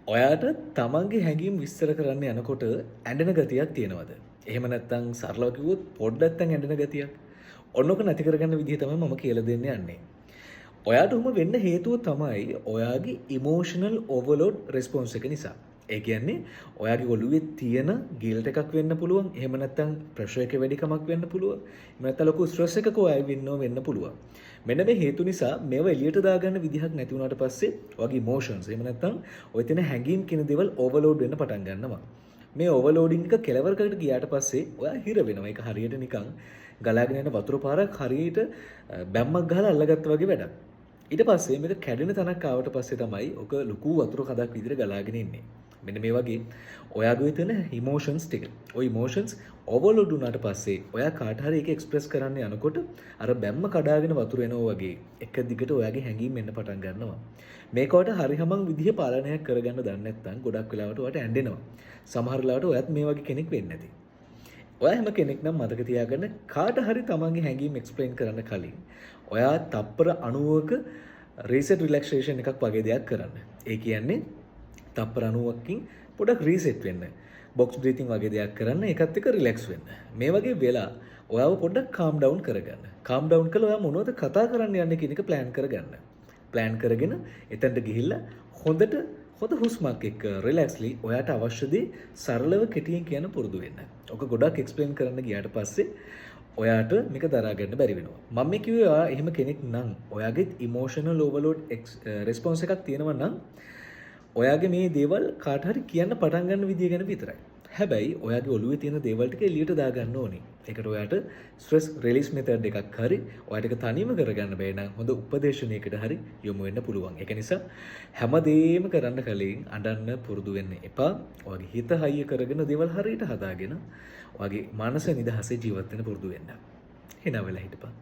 ඔයාට තමන්ගේ හැඟීම් විස්තර කරන්න යනකොට ඇඬෙන ගතියක් තියෙනවද? එහෙම නැත්නම් සරලව කිව්වොත් පොඩ්ඩක් ඇඬෙන ගතියක්. ඔන්නෝක නැති කරගන්න විදිහ තමයි මම කියලා දෙන්න යන්නේ. ඔයාට උම වෙන්න හේතුව තමයි ඔයාගේ ඉමෝෂනල් ඕවර්ලෝඩ් රෙස්පොන්ස් එක නිසා. ඒ කියන්නේ ඔයාගේ ඔළුවේ තියෙන ගිල්ට් එකක් වෙන්න පුළුවන්. එහෙම නැත්නම් ප්‍රෙෂර් එක වැඩිකමක් වෙන්න පුළුවන්. එහෙම නැත්නම් ලොකු ස්ට්‍රෙස් එකක ඔයා වෙන්න පුළුවන්. මෙන්න මේ හේතු නිසා මේව එළියට දාගන්න විදිහක් නැති වුණාට පස්සේ ඔයාගේ ඉමෝෂන්ස් එහෙම නැත්නම් ඔය තියෙන හැඟීම් කියන දේවල් ඕවර්ලෝඩ් වෙන්න පටන් ගන්නවා. මේ ඕවර්ලෝඩින් එක කෙලවරකට ගියාට පස්සේ ඔයා හිර වෙනවා. ඒක හරියට නිකන් ගලාගෙන යන වතුර පාරක් හරියට බැම්මක් ගහලා අල්ලගත්තා වගේ වැඩක්. ඊට පස්සේ මේක කැඩෙන තැනක් ආවට පස්සේ තමයි ඔක ලොකු වතුර කඳක් විදිහට ගලාගෙන ඉන්නේ. මෙන්න මේ වගේ ඔයාගේ තියෙන ඉමෝෂන්ස් ටික. ওই ඉමෝෂන්ස් ඕවර්ලෝඩ් වුණාට පස්සේ ඔයා කාට හරි ඒක එක්ස්ප්‍රෙස් කරන්න යනකොට අර බැම්ම කඩාගෙන වතුර එනවා වගේ එක දිගට ඔයාගේ හැඟීම් එන්න පටන් ගන්නවා. මේකට හරි හැමං විදිහ පාලනයක් කරගන්න දන්නේ නැත්නම් ගොඩක් වෙලාවට ඔයාට ඇඬෙනවා. සමහර වෙලාවට ඔයත් මේ වගේ කෙනෙක් වෙන්නේ නැති. ඔයා හැම කෙනෙක් නම් මතක තියාගන්න කාට හරි තමන්ගේ හැඟීම් එක්ස්ප්ලেইন කරන්න කලින් ඔයා තප්පර 90ක රීසෙට් රිලැක්සේෂන් එකක් වගේ දෙයක් කරන්න. ඒ කියන්නේ තප්පර 90කින් පොඩක් රීසෙට් වෙන්න. බොක්ස් බ්‍රීතිං වගේ දෙයක් කරන්න ඒකත් එක්ක රිලැක්ස් වෙන්න. මේ වගේ වෙලා ඔයාව පොඩ්ඩක් කාම් ඩවුන් කරගන්න. කාම් ඩවුන් කළා ඔයා මොනවද කතා කරන්න යන්නේ කියන එක ප්ලෑන් කරගන්න. ප්ලෑන් කරගෙන එතනට ගිහිල්ලා හොඳ හුස්මක් එක්ක රිලැක්ස්ලි ඔයාට අවශ්‍ය දේ සරලව කෙටියෙන් කියන්න පුරුදු වෙන්න. ඔක ගොඩක් එක්ස්ප්ලেইন කරන්න ගියාට පස්සේ ඔයාට මේක දරා ගන්න බැරි වෙනවා. මම මේ කිව්වේ ඔයා එහෙම කෙනෙක් නම් ඔයාගේ ඉමෝෂනල් ඕවර්ලෝඩ් රෙස්පොන්ස් එකක් තියෙනවා නම් ඔයාගේ මේ දේවල් කාට හරි කියන්න පටන් ගන්න විදිය ගැන විතරයි. හැබැයි ඔයාගේ ඔළුවේ තියෙන දේවල් ටික එළියට දා ගන්න ඕනේ. ඒකට ඔයාට ස්ට්‍රෙස් රිලීස් මෙතඩ් එකක් හරි ඔයාට ඒක තනියම කරගන්න බැහැ නම් හොඳ උපදේශනයකට හරි යොමු වෙන්න පුළුවන්. ඒක නිසා හැමදේම කරන්න කලින් අඬන්න පුරුදු වෙන්න එපා. ඔයාගේ හිත හයිය කරගෙන දේවල් හරියට හදාගෙන ඔයාගේ මනස නිදහසේ ජීවත් වෙන්න පුරුදු වෙන්න. හිනා වෙලා හිටපන්.